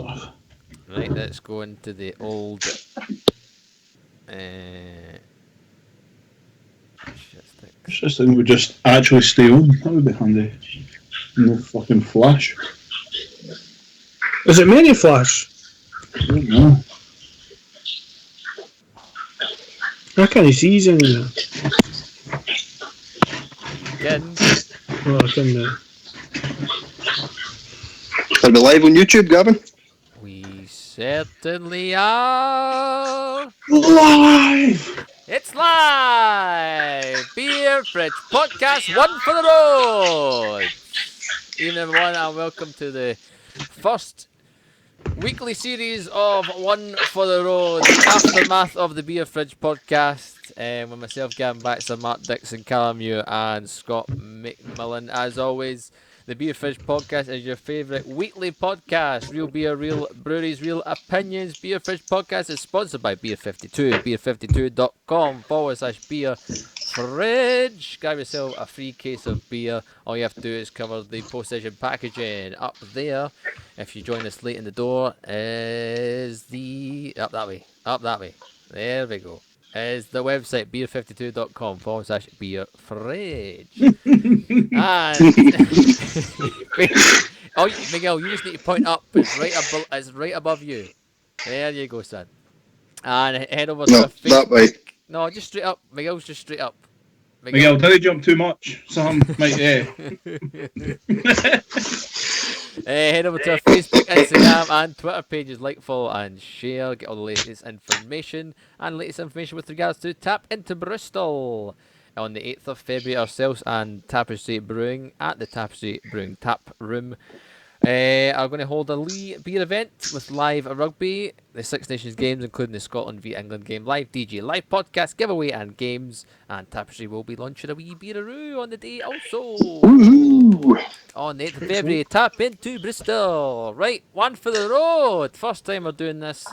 off. Right, let's go into the old. Shit sticks. This thing would just actually stay on. That would be handy. No fucking flash. Is it mini flash? I don't know. I can't see he's in there. Again. Oh, it's in there. Are we live on YouTube, Gavin? We certainly are. Live! It's live! Beer Fridge Podcast, one for the road! Evening everyone and welcome to the first weekly series of One for the Road, the aftermath of the Beer Fridge Podcast, with myself, Gavin Baxter, Mark Dixon, Callum Muir and Scott McMillan. As always, the Beer Fridge Podcast is your favourite weekly podcast. Real beer, real breweries, real opinions. Beer Fridge Podcast is sponsored by Beer 52. Beer52.com/beer fridge. Grab yourself a free case of beer. All you have to do is cover the post-session packaging. Up there, if you join us late in the door, is the... Up that way. There we go. Is the website beer52.com/beer fridge. And oh, Miguel, you just need to point up. It's right above you. There you go, son. And head over to No, our Facebook. that way. No, just straight up. Miguel's just straight up. Miguel, did he jump too much? Some might, Head over to our Facebook, Instagram, and Twitter pages. Like, follow, and share. Get all the latest information with regards to Tap Into Bristol on the 8th of February. Ourselves and Tapestry Brewing at the Tapestry Brewing Tap Room are going to hold a Lee beer event with live rugby, the Six Nations games, including the Scotland v England game, live DJ, live podcast, giveaway, and games. And Tapestry will be launching a wee beeraroo on the day also. Woohoo! On the 8th of February, Tap Into Bristol. Right, one for the road. First time we're doing this.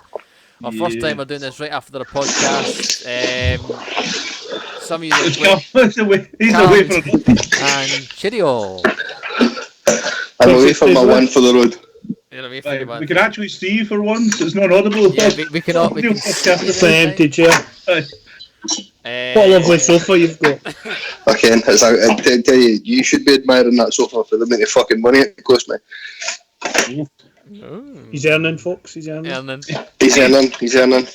First time we're doing this right after the podcast. Some of you he's away for a and Cheerio. I'm away from my one for the road. You're away from your one. We can actually see you for once. It's not audible. Yeah, we can all. It's an empty chair. What a lovely sofa you've got. Okay, I tell you, you should be admiring that sofa for the amount of fucking money it cost me. He's earning, folks. He's earning. He's earning.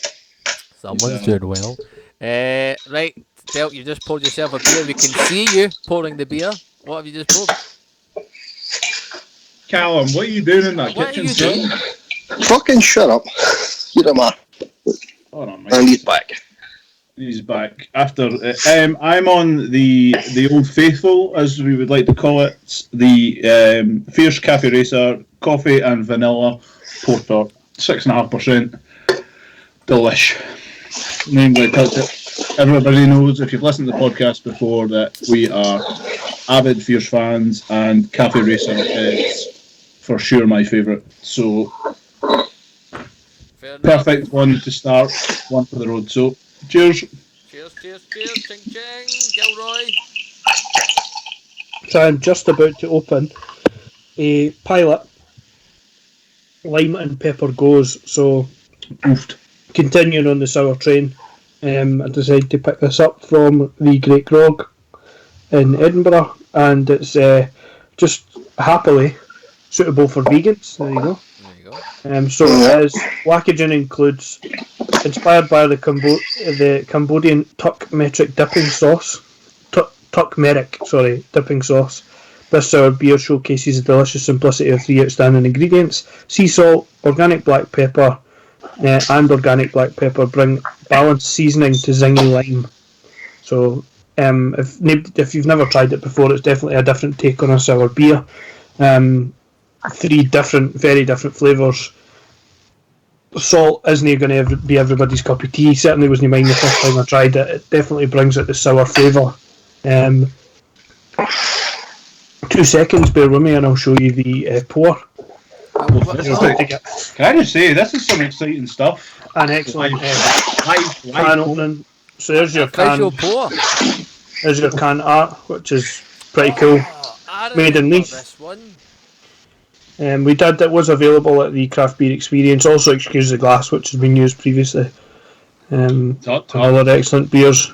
Someone's doing well. Right, Del, you just poured yourself a beer. We can see you pouring the beer. What have you just poured? Callum, what are you doing in that What kitchen? are you doing? Fucking shut up. You're a man. Oh, no, mate. And he's back. He's back after. I'm on the Old Faithful, as we would like to call it, the Fierce Cafe Racer coffee and vanilla porter, 6.5%. Delish. Namely, everybody knows, if you've listened to the podcast before, that we are avid Fierce fans, and Cafe Racer is for sure my favourite. So perfect one to start, one for the road. So cheers. Cheers. Ching ching. Gilroy. So I'm just about to open a pilot. Lime and pepper goes. So continuing on the sour train, I decided to pick this up from the Great Grog in Edinburgh, and it's just happily suitable for vegans. There you go. So as packaging includes, inspired by the Cambodian turmeric dipping sauce. This sour beer showcases the delicious simplicity of 3 outstanding ingredients: sea salt, organic black pepper, and organic black pepper bring balanced seasoning to zingy lime. So if you've never tried it before, it's definitely a different take on a sour beer. 3 very different flavours. Salt isn't going to be everybody's cup of tea. Certainly wasn't mine the first time I tried it. It definitely brings out the sour flavour. 2 seconds, bear with me, and I'll show you the pour. Can I just say, this is some exciting stuff. An excellent Live can opening. So there's your can. There's your can art, which is pretty cool. Made in Leith. This one. It was available at the Craft Beer Experience. Also, Excuse the Glass, which has been used previously. Other excellent beers.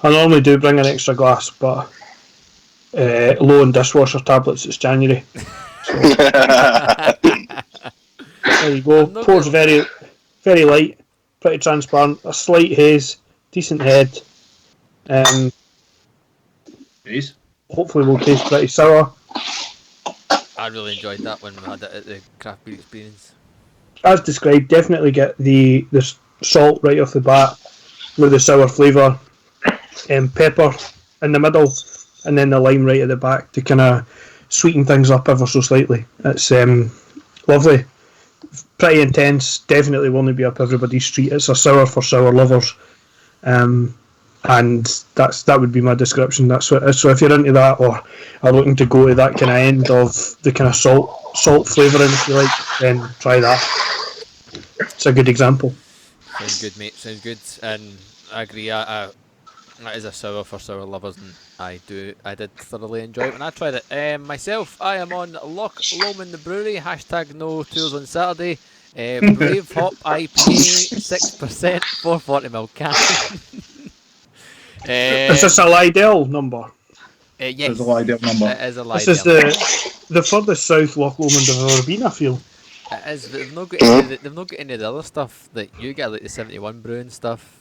I normally do bring an extra glass, but low on dishwasher tablets. It's January. There you go. Pours very, very light, pretty transparent. A slight haze, decent head. Haze. Hopefully, will taste pretty sour. I really enjoyed that when we had it at the Craft Beer Experience. As described, definitely get the salt right off the bat with the sour flavour, pepper in the middle, and then the lime right at the back to kind of sweeten things up ever so slightly. It's lovely, pretty intense. Definitely won't be up everybody's street. It's a sour for sour lovers, and that would be my description. That's what. So if you're into that or are looking to go to that kind of end of the kind of salt flavouring, if you like, then try that. It's a good example. Sounds good, mate. Sounds good, and I agree. That is a sour for sour lovers, and I did thoroughly enjoy it when I tried it. Myself, I am on Loch Lomond Brewery. # no tours on Saturday. Brave Hop IPA, 6%, 440ml can. Is this a Lydell number? Yes, It's a Lydell number. It is a Lydell. This is the furthest south Loch Lomond I've ever been, I feel. It is. But they've not got any of the other stuff that you get, like the 71 brewing stuff.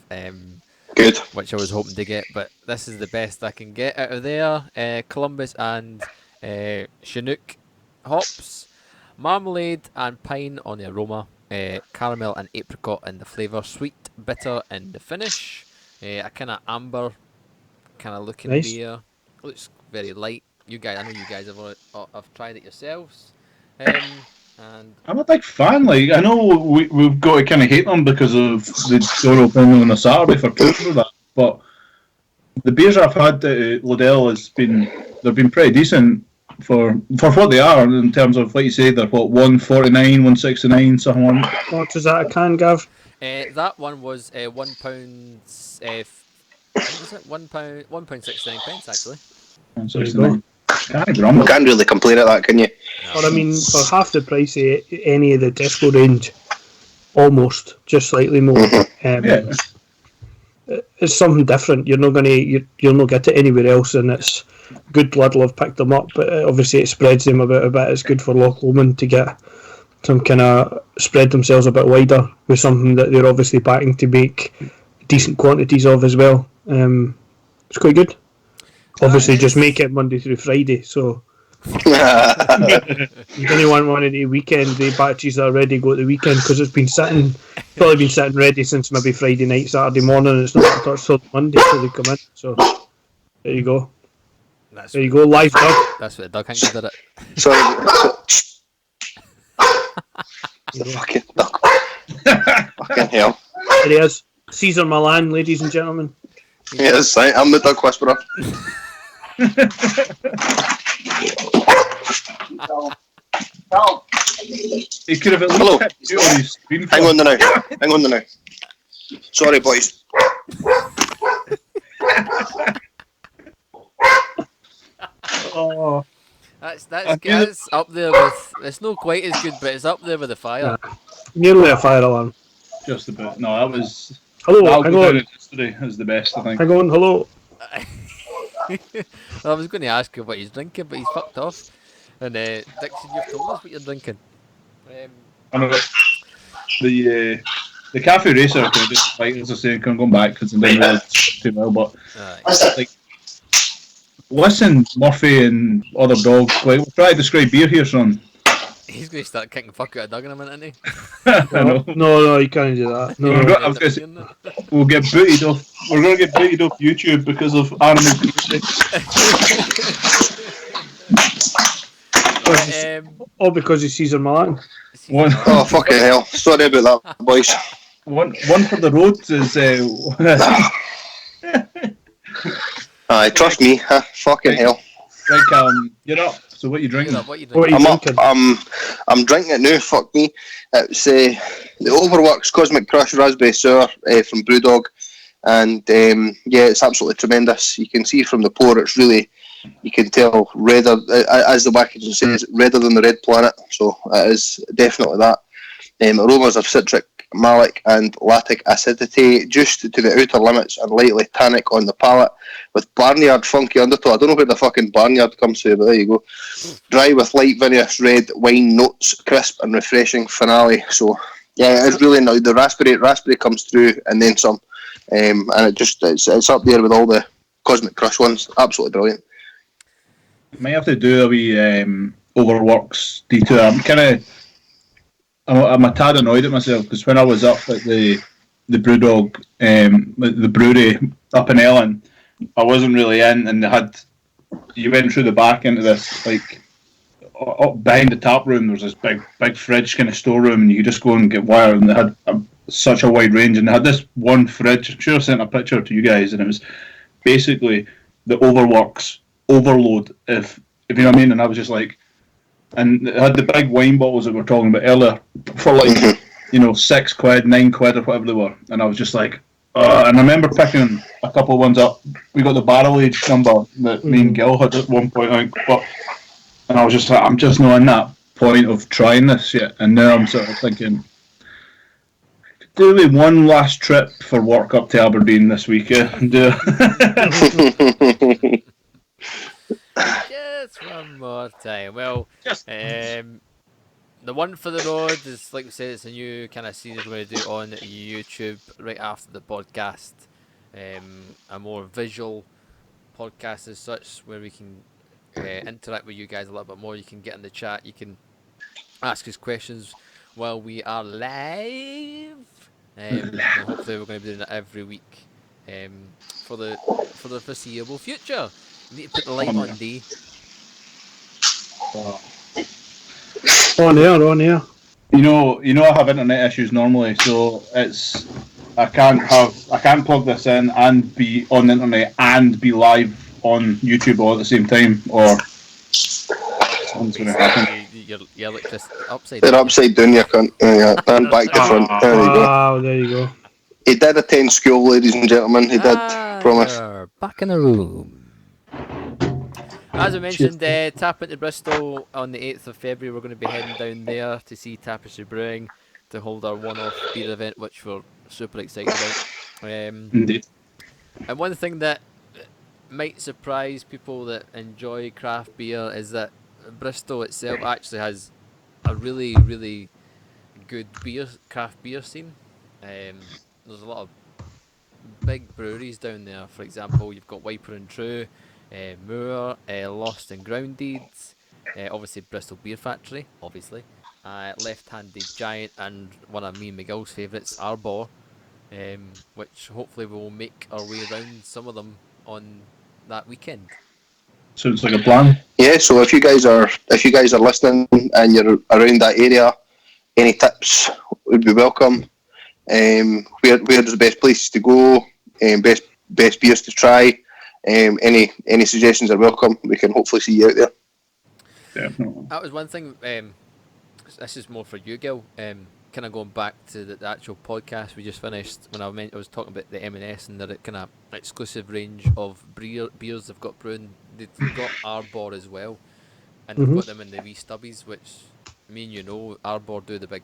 Good. Which I was hoping to get, but this is the best I can get out of there. Columbus and Chinook hops, marmalade and pine on the aroma, caramel and apricot in the flavour, sweet, bitter in the finish, a kind of amber kind of looking Nice. beer. Looks very light. I know you guys have tried it yourselves. And I'm a big fan. Like, I know we've got to kind of hate them because of the door opening on a Saturday for talking about that, but the beers I've had at Liddell they've been pretty decent for what they are in terms of, like you say, they're what, 149, 169, something like that. What was that, a can, Gav? that one was £1. Was it £1.69 actually? 169. Can't be wrong. You can't really complain at that, can you? Or I mean, for half the price of any of the Tesco range, almost, just slightly more. Yeah. It's something different. You'll not get it anywhere else, and it's good blood will have picked them up. But obviously, it spreads them a bit. It's good for Loch Lomond to get some kind of spread themselves a bit wider with something that they're obviously backing to make decent quantities of as well. It's quite good. Obviously, just make it Monday through Friday, so you don't want one in the weekend. The batches are ready to go at the weekend because it's probably been sitting ready since maybe Friday night, Saturday morning, and it's not touched till Monday till they come in. So there you go. There you go, live Doug. That's what Doug Hanks did it. Sorry. Fucking duck. Fucking hell. There he is, Caesar Milan, ladies and gentlemen. Yes, I'm the duck whisperer. He could have at Hello. least hit you on his screen. Hang on the now. Sorry, boys. Oh, That's up there with. It's not quite as good, but it's up there with the fire. Nearly a fire alarm. just about. No, that was. Hello, I'll hang go down on. in history as the best, I think. Hang on, hello. I was going to ask you what he's drinking, but he's fucked off. And Dixon, you've told us what you're drinking. I know the Cafe Racer, like as I say, can go back because I'm doing really too well, but like, listen, Murphy and other dogs, like, we'll try to describe beer here, son. He's going to start kicking fuck out of Doug in a minute, isn't he? I know. No, you can't do that. No, We're no. go- I was gonna say, we'll get booted off. We're going to get booted off YouTube because of animal cruelty. All because of Caesar Milan. One, Oh, fucking hell. Sorry about that, boys. one for the roads is. Aye, trust me. Huh? Fucking hell. Right, Callum, you're up. So what are you drinking? What you What are drinking? you I'm up. drinking? I'm drinking it now. Fuck me. It's the Overworks Cosmic Crush Raspberry Sour from Brewdog, and yeah, it's absolutely tremendous. You can see from the pour, it's really You can tell redder, as the packaging says, redder than the red planet. So it is definitely that. Aromas of citric, malic and lactic acidity just to the outer limits and lightly tannic on the palate with barnyard funky undertow. I don't know where the fucking barnyard comes from, but there you go. Dry with light vinous red wine notes, crisp and refreshing finale. So yeah, it's really nice. The raspberry comes through and then some, and it's up there with all the Cosmic Crush ones. Absolutely brilliant. Might have to do a wee Overworks detour. I'm a tad annoyed at myself because when I was up at the Brewdog, the brewery up in Ellen, I wasn't really in, and you went through the back into this, like, up behind the tap room, there was this big fridge kind of storeroom, and you could just go and get wire, and they had such a wide range, and they had this one fridge. I'm sure I sent a picture to you guys, and it was basically the Overworks overload, if you know what I mean, and I was just like, and it had the big wine bottles that we were talking about earlier for like, £6, £9 or whatever they were, and I was just like, and I remember picking a couple of ones up. We got the barrel age number that me and Gil had at one point, and I was just like, I'm just not in that point of trying this yet, and now I'm sort of thinking, do me one last trip for work up to Aberdeen this week, and Just one more time. Well, the one for the road is, like we said, it's a new kind of series we're going to do on YouTube right after the podcast. A more visual podcast as such, where we can interact with you guys a little bit more. You can get in the chat. You can ask us questions while we are live. And hopefully we're going to be doing that every week for the foreseeable future. You need to put the light on, D. On air. You know, I have internet issues normally, so I can't plug this in and be on the internet and be live on YouTube all at the same time, or something's going to happen. You're like just upside They're down. upside down, you cunt. And back to front. There you go. Wow, there you go. He did attend school, ladies and gentlemen. He did, promise. You're back in the room. As I mentioned, Tap into Bristol on the 8th of February. We're going to be heading down there to see Tapestry Brewing to hold our one-off beer event, which we're super excited about. Indeed. And one thing that might surprise people that enjoy craft beer is that Bristol itself actually has a really, really good craft beer scene. There's a lot of big breweries down there. For example, you've got Wiper and True, Moore, Lost and Grounded, obviously Bristol Beer Factory, obviously, Left-Handed Giant, and one of me and Miguel's favourites, Arbor, which hopefully we'll make our way around some of them on that weekend. Sounds like a plan. Yeah, so if you guys are listening and you're around that area, any tips would be welcome. Where's the best places to go? Best beers to try? Any suggestions are welcome. We can hopefully see you out there. Definitely. That was one thing. This is more for you, Gil. Kind of going back to the actual podcast we just finished. When I was talking about the M&S and their kind of exclusive range of beers they've got brewing. They've got Arbor as well, and they've got them in the wee stubbies, which me and you know, Arbor do the big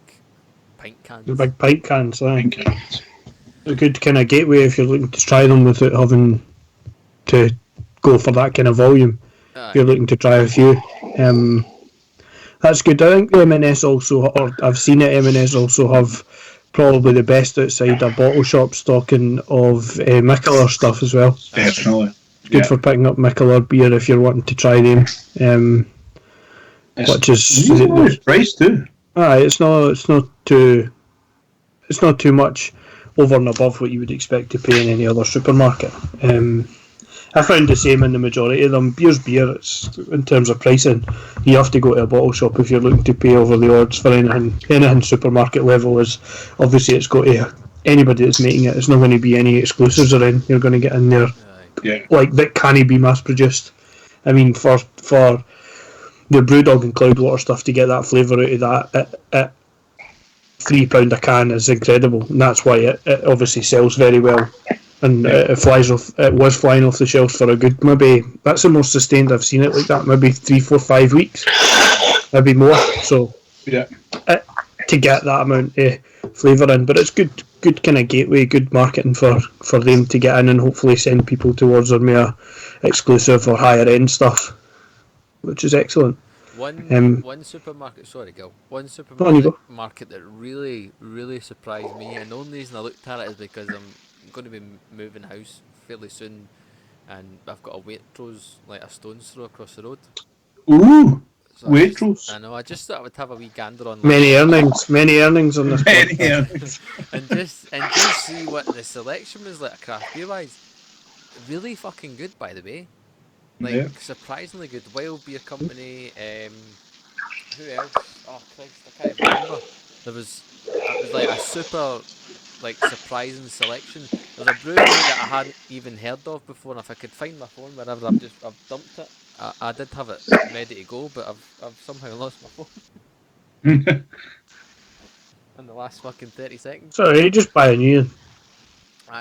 pint cans. The big pint cans, aye. A good kind of gateway if you're looking to try them without having to go for that kind of volume. Aye. If you're looking to try a few. That's good. I think M&S also, or I've seen it, M&S also have probably the best outside a bottle shop stocking of Mikkeller stuff as well. Definitely. It's good for picking up Mikkeller beer if you're wanting to try them. Which is it's priced too. It's not too much over and above what you would expect to pay in any other supermarket. I found the same in the majority of them. Beer's beer. It's, in terms of pricing, you have to go to a bottle shop if you're looking to pay over the odds for anything supermarket level. Is obviously it's got to anybody that's making it. It's not going to be any exclusives or anything you're going to get in there. Yeah. Like that can't be mass produced. I mean, for the Brewdog and Cloudwater stuff to get that flavour out of that at £3 a can is incredible, and that's why it obviously sells very well and it was flying off the shelves for a good, maybe that's the most sustained I've seen it like that. Maybe 3, 4, 5 weeks, maybe more. So Yeah. To get that amount of flavour in, but it's good kind of gateway, good marketing for them to get in and hopefully send people towards their more exclusive or higher end stuff, which is excellent. One supermarket, sorry, Gil. One supermarket that really, really surprised me, and the only reason I looked at it is because I'm going to be moving house fairly soon, and I've got a Waitrose like a stone's throw across the road. Ooh, So Waitrose. I know. I just thought I would have a wee gander on. Many earnings on this. Many podcast. earnings. and just see what the selection was like, craft beer wise. Really fucking good, by the way. Like Yeah. surprisingly good. Wild Beer Company. Who else? Oh Christ, I can't even remember. It was like a super, like surprising selection. There's a brewery that I hadn't even heard of before, and if I could find my phone wherever I've dumped it. I did have it ready to go, but I've somehow lost my phone in the last fucking 30 seconds. Sorry, just buy a new one.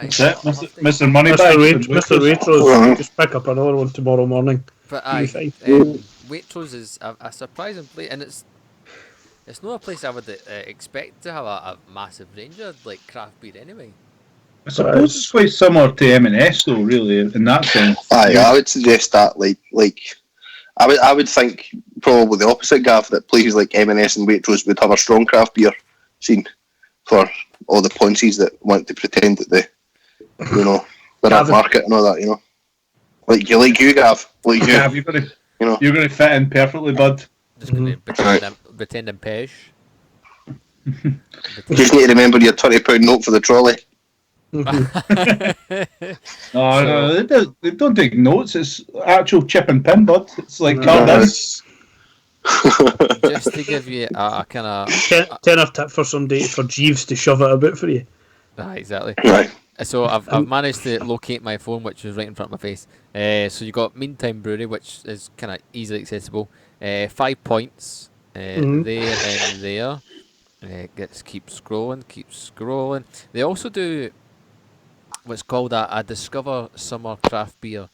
That's it, Mr. Moneybags. Mr. Waitrose, just pick up another one tomorrow morning. But You'll be fine. Waitrose is a surprising place, and it's not a place I would expect to have a massive range of like craft beer anyway. I suppose it's quite similar to M&S though, really, in that sense. Aye, I would suggest that. Like I would think probably the opposite, Gav, that places like M&S and Waitrose would have a strong craft beer scene for all the ponces that want to pretend that they're at market and all that, Like you, Gav. Like you. Gav, you're going to fit in perfectly, bud. Just going to pretend I'm Pej. You just need to remember your £20 note for the trolley. No, they don't take notes. It's actual chip and pin, bud. It's like Cardin. Just to give you a kind of tenner tip for Jeeves to shove it a bit for you. Exactly. Right. So I've managed to locate my phone, which is right in front of my face. So you got Meantime Brewery, which is kind of easily accessible. 5 points there and there. Keep scrolling. They also do what's called a Discover Summer Craft Beer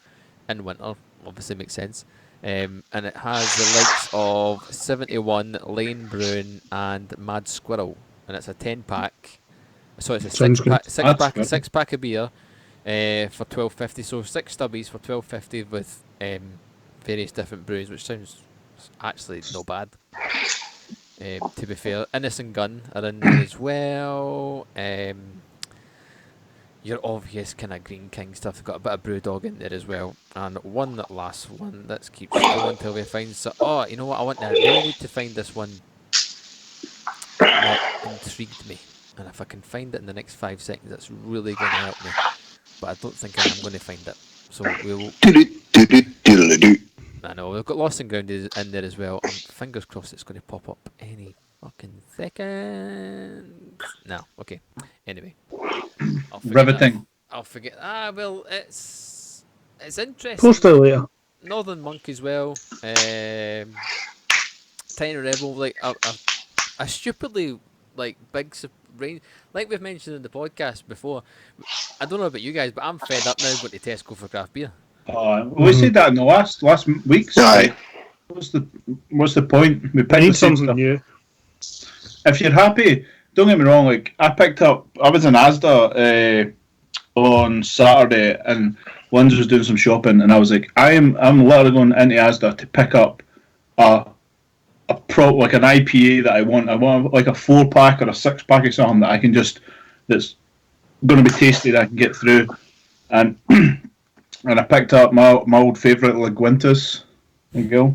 in winter. Obviously makes sense. And it has the likes of 71, Lane Brewing, and Mad Squirrel, and it's a 10-pack. So it's a six pack of beer for $12.50. So 6 stubbies for $12.50 with various different brews, which sounds actually not bad. To be fair, Innocent Gun are in there as well. Your obvious kind of Green King stuff. They've got a bit of Brewdog in there as well, and one last one. Let's keep going until we find. You know what? I really need to find this one that intrigued me, and if I can find it in the next 5 seconds, that's really going to help me. But I don't think I'm going to find it. So we'll. I know we've got Lost and Grounded in there as well. And fingers crossed it's going to pop up any fucking second. No, okay. Anyway, Riveting. I'll forget. Well, it's interesting. Post it later. Northern Monk as well. Tiny Rebel, like a stupidly like big range. Like we've mentioned in the podcast before. I don't know about you guys, but I'm fed up now going to Tesco for craft beer. We said that in the last week. Aye. What's the point? I need something new. If you're happy, don't get me wrong. Like I was in Asda on Saturday, and Lindsay was doing some shopping, and I was like, I'm literally going into Asda to pick up like an IPA that I want. I want like a 4-pack or a 6-pack or something that I can that's going to be tasty that I can get through, and. And I picked up my old favourite Lagunitas. There you go.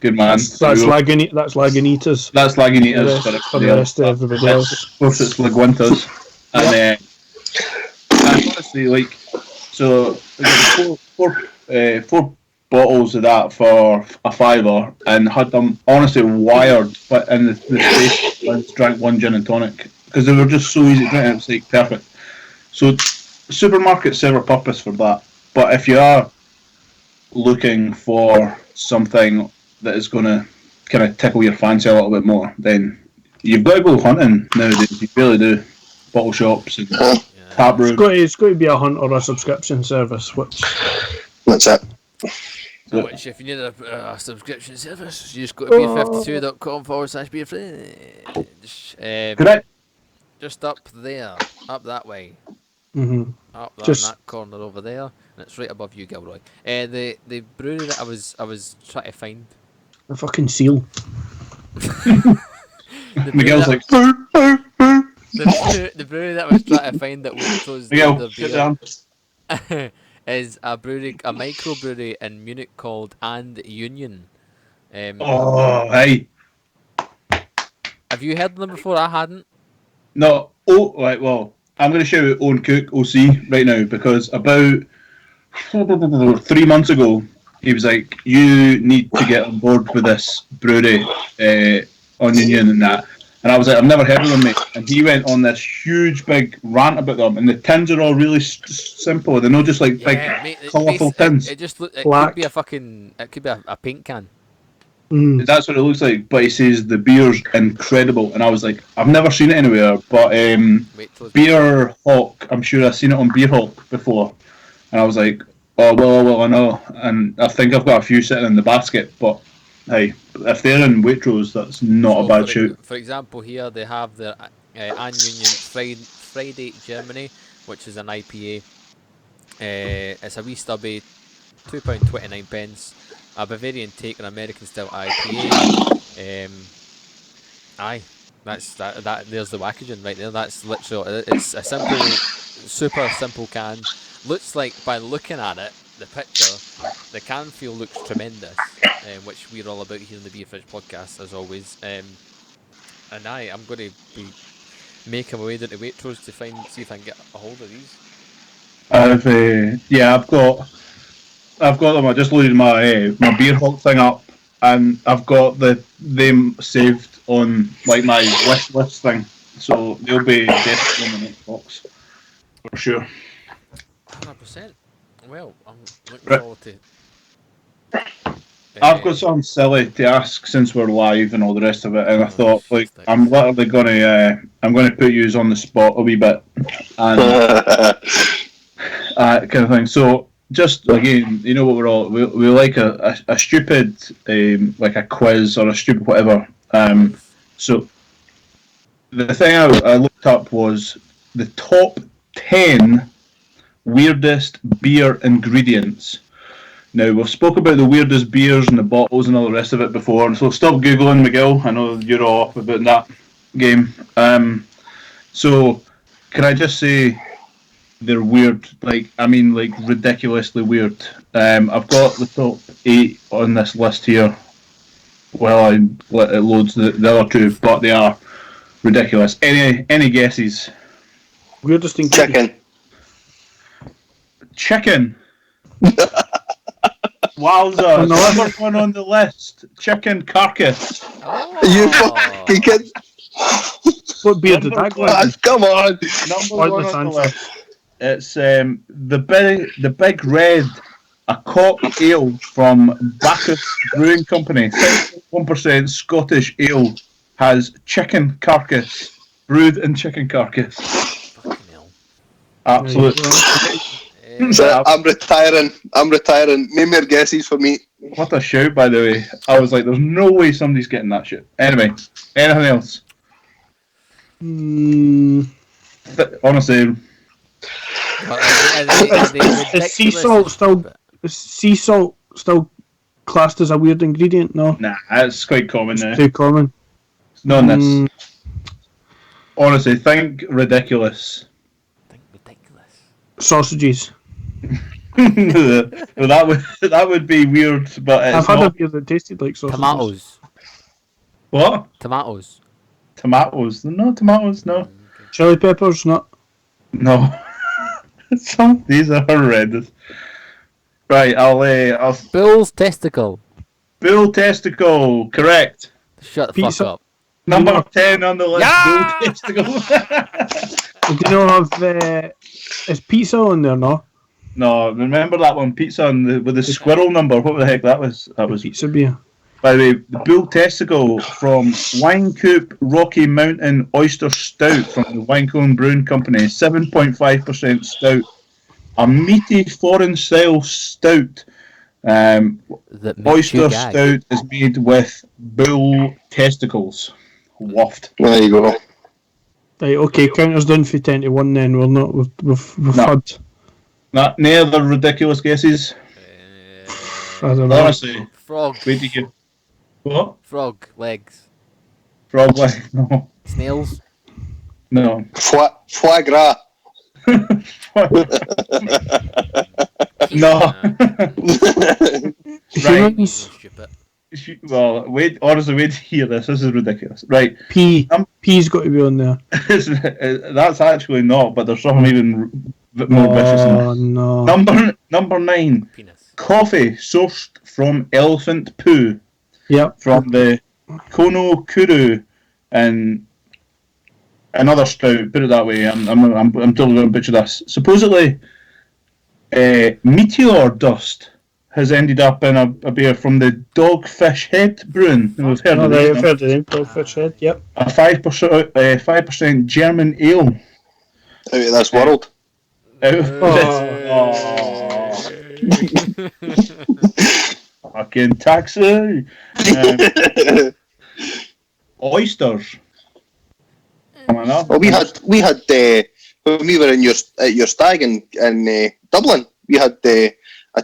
Good man. That's Lagunitas. That's Lagunitas for the rest of everybody else. Of course, it's Lagunitas. And honestly, like, so four bottles of that for a $5, and had them honestly wired in the space. I drank one gin and tonic because they were just so easy to drink. It was like perfect. So. Supermarkets serve a purpose for that, but if you are looking for something that is going to kind of tickle your fancy a little bit more, then you've got to go hunting nowadays. You really do. Bottle shops. And... Yeah, Tap room. It's got to be a hunt or a subscription service, which That's it. Which, if you need a subscription service, you just go to beer52.com/beerfridge. Correct. Just up there, up that way, mhm. up Just- in that corner over there, and it's right above you, Gilroy. The brewery that I was trying to find. a fucking seal. The brewery Miguel's that- like, the brewery that I was trying to find that Waitrose Miguel, their sit beer down. is a microbrewery in Munich called And Union. Oh, hey. Have you heard of them before? I hadn't. No, right, well, I'm going to shout out Owen Cook, OC, right now, because about 3 months ago, he was like, you need to get on board with this brewery on Union and that. And I was like, I've never heard of them, mate. And he went on this huge, big rant about them. And the tins are all really simple. They're not just like big, mate, colourful tins. It just look. It Black. could be a fucking. It could be a paint can. Mm. That's what it looks like. But he says the beer's incredible. And I was like, I've never seen it anywhere. But Wait till it's- Beer Hawk, I'm sure I've seen it on Beer Hawk before. And I was like, oh, well, I know. And I think I've got a few sitting in the basket. But hey, if they're in Waitrose, that's not So a bad shoot. For example, here they have the An Union Friday Germany, which is an IPA. It's a wee stubby, £2.29. A Bavarian take, an American style IPA. Aye, that's that. There's the packaging right there. That's literally. It's a simple, super simple can. Looks like, by looking at it, the picture, the can feel looks tremendous, which we're all about here in the Beer Fridge podcast, as always. And I'm going to be making my way down to Waitrose to see if I can get a hold of these. I've got them. I just loaded my Beer Hawk thing up, and I've got them saved on like my wish list thing. So they'll be definitely in the next box for sure. 100%. Well, I'm looking Right. forward to. I've got something silly to ask since we're live and all the rest of it, and I thought like I'm literally gonna put you on the spot a wee bit and kind of thing. So just again, you know what we're all we like a stupid like a quiz or a stupid whatever. So the thing I looked up was the top 10 weirdest beer ingredients. Now, we've spoke about the weirdest beers and the bottles and all the rest of it before, so stop Googling, Miguel. I know you're all up about that game. So, can I just say they're weird? Like ridiculously weird. I've got the top 8 on this list here. Well, it loads the other 2, but they are ridiculous. Any guesses? Weirdest ingredient. Chicken. Wowza! On the list? Number 1 on the list. Chicken carcass. Oh. You fucking kid. What beer did Number that go one. in? Come on. Number Pointless 1 on the answer. list. It's the Big Red, a cock ale from Bacchus Brewing Company. 1% Scottish ale has chicken carcass, brewed in chicken carcass. Fucking hell. Absolutely. So I'm retiring. Name your guesses for me. What a shout, by the way. I was like, there's no way somebody's getting that shit. Anyway, anything else? Honestly, Is sea salt still classed as a weird ingredient? No, nah, it's quite common now. too common. It's not in this. Honestly, think ridiculous. Ridiculous. Sausages. Well, that would be weird, but it's I've had a not. beer that tasted like sausages. Tomatoes. What? Tomatoes. Tomatoes? No tomatoes. No. Chili peppers, not. No. These are horrendous. Right, I'll Bull's testicle. Bull testicle, correct. Shut the Pizza. fuck up. Number 10 on the list. Yeah! Bull testicle. Do you know have is pizza on there? No, No, remember that one, pizza with the squirrel number. What the heck that was? That was pizza beer. By the way, the Bull Testicle from Wine Coop Rocky Mountain Oyster Stout from the Winecone Brewing Company, 7.5% stout. A meaty foreign style stout. That makes you Oyster gag. stout is made with bull testicles. Waft. There you go. Right, okay, counters down for 10 to 1 then. We've No. had. Any other ridiculous guesses? I don't know. Honestly, Frog. wait to hear. What? Frog legs. Frog leg? No. Snails. No. Foie gras. No. Right. Humans? Stupid. Well, wait. Honestly, wait to hear this. This is ridiculous. Right. P's got to be on there. That's actually not, but there's something even more vicious than that. Oh, no. Number 9. Penis. Coffee sourced from elephant poo Yep. from the Kono Kuru and another stout. Put it that way. I'm totally going to butcher this. Supposedly, meteor dust has ended up in a beer from the Dogfish Head Brewing. We've heard Oh, of right, it. I've heard of them. Dogfish Head, yep. A 5% German ale. Out of this world. Out of this. Fucking taxi. Oysters. Coming up. Well, we had when we were at your stag in Dublin, we had a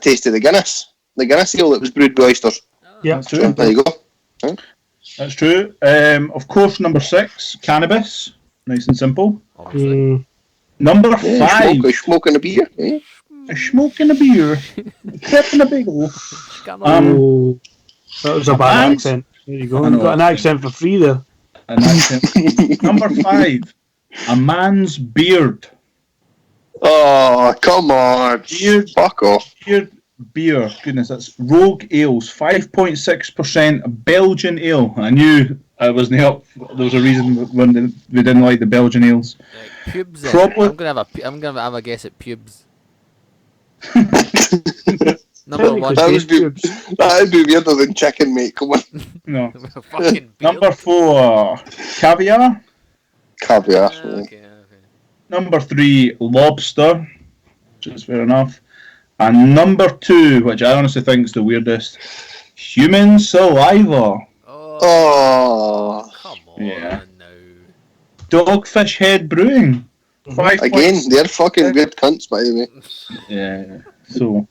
taste of the Guinness ale that was brewed by oysters. Yep. That's So true. there you go. That's true. Of course, number 6, cannabis. Nice and simple. Obviously. Mm, Number Yeah, 5, smoking a beer. Eh? a smoking a beer, creeping a bagel. oh, that was a bad man. accent. There you go. I know. You got an accent for free there. An accent. Number 5, a man's beard. Oh, come on. Beard. Fuck off. Beer. Goodness, that's Rogue Ales, 5.6% Belgian ale. I knew I wasn't up. There was a reason when we didn't like the Belgian ales. Right, pubes. Then. Probably- I'm gonna have a guess at pubes. Number Probably one. could That taste would be- tubes. That'd be weirder than chicken, mate. Come on. No. Fucking beard. Number 4, caviar. Caviar. Okay. Number 3, lobster, which is fair enough. And number 2, which I honestly think is the weirdest, human saliva. Oh. Come on Yeah. now. Dogfish Head Brewing. 5. Again, they're fucking weird cunts, by the way. Yeah. So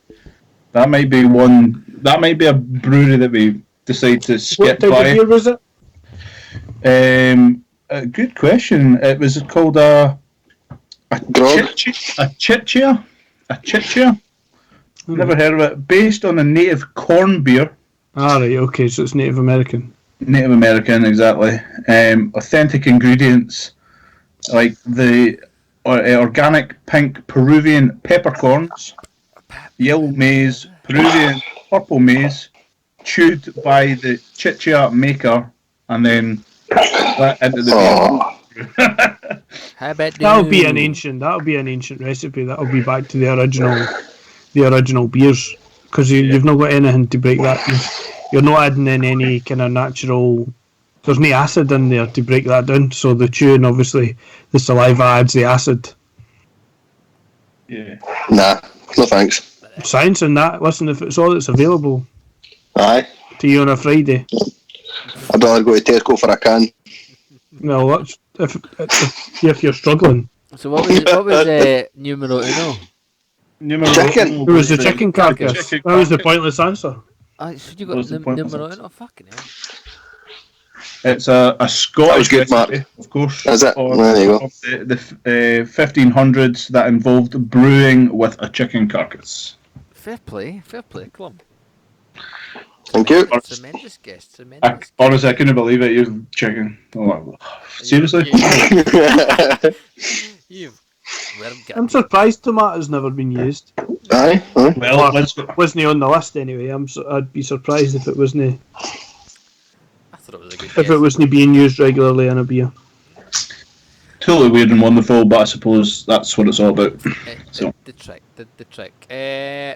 that might be one. That might be a brewery that we decide to What skip type of by. beer was it? A good question. It was called a Grog. chichia. A chichia. Never heard of it. Based on a native corn beer. Ah, right, okay, so it's Native American. Native American, exactly. Authentic ingredients like the organic pink Peruvian peppercorns, yellow maize, Peruvian purple maize, chewed by the chicha maker, and then that into the Oh. How about That'll be an ancient recipe. That'll be back to the original beers, because you've not got anything to break that. You're not adding in any kind of natural. There's no acid in there to break that down. So the chewing, obviously, the saliva adds the acid. Yeah. Nah, no thanks. Science in that. Listen, if it's all that's available Aye. to you on a Friday, I'd rather go to Tesco for a can. well, that's if you're struggling. So what was numero uno? Chicken. It was the chicken carcass. That was the pointless answer. So you What was got the point of numero that? uno? Fucking hell. It's a Scottish That was good, recipe, Mark. of course. Is it? Of There you go. the 1500s that involved brewing with a chicken carcass. Fair play, Clum. Thank you. Tremendous guest, tremendous. Honestly, I couldn't believe it. You're chicken. Oh, seriously? You've I'm surprised tomatoes never been used. Aye. Aye. Well, let's go. Wasn't on the list anyway. I'd be surprised if it wasn't I thought it was a good if guess. it wasn't being used regularly in a beer. Totally weird and wonderful, but I suppose that's what it's all about. So. The trick.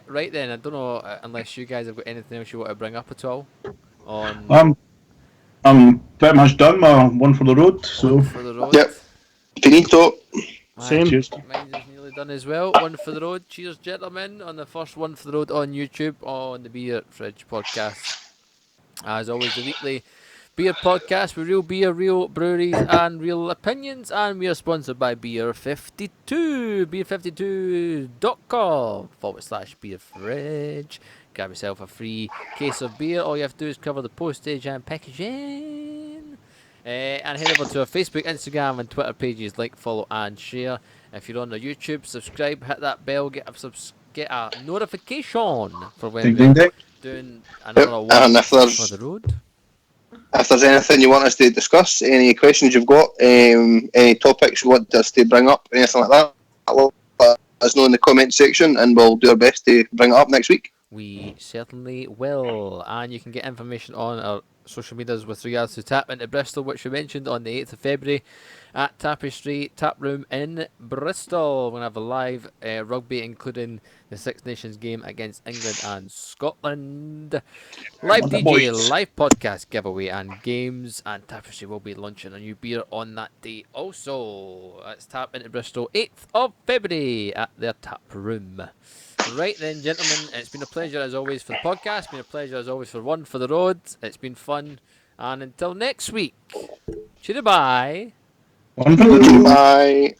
Right then, I don't know unless you guys have got anything else you want to bring up at all. on I'm pretty much done my one for the road. So for the road. Yep. Finito. Same. cheers. Mine is nearly done as well. One for the road. Cheers, gentlemen, on the first One for the Road on YouTube on the Beer Fridge podcast. As always, the weekly beer podcast with real beer, real breweries, and real opinions. And we are sponsored by Beer 52. Beer52.com/beer fridge. Grab yourself a free case of beer. All you have to do is cover the postage and packaging. And head over to our Facebook, Instagram, and Twitter pages. Like, follow, and share. If you're on the YouTube, subscribe, hit that bell, get a notification for when Ding, we're ding, ding. doing another And one if there's for the road. if there's anything you want us to discuss, any questions you've got, any topics you want us to bring up, anything like that, let us know in the comment section, and we'll do our best to bring it up next week. We certainly will. And you can get information on our social medias with regards to Tap into Bristol, which we mentioned on the 8th of February at Tapestry Tap Room in Bristol. We're going to have a live rugby, including the Six Nations game against England and Scotland. Live On the DJ, boys. live podcast giveaway and games. And Tapestry will be launching a new beer on that day also. It's Tap into Bristol, 8th of February at their Tap Room. Right then, gentlemen, it's been a pleasure as always for the podcast. It's been a pleasure as always for One for the Road. It's been fun. And until next week, cheerio bye. One for the road. Bye.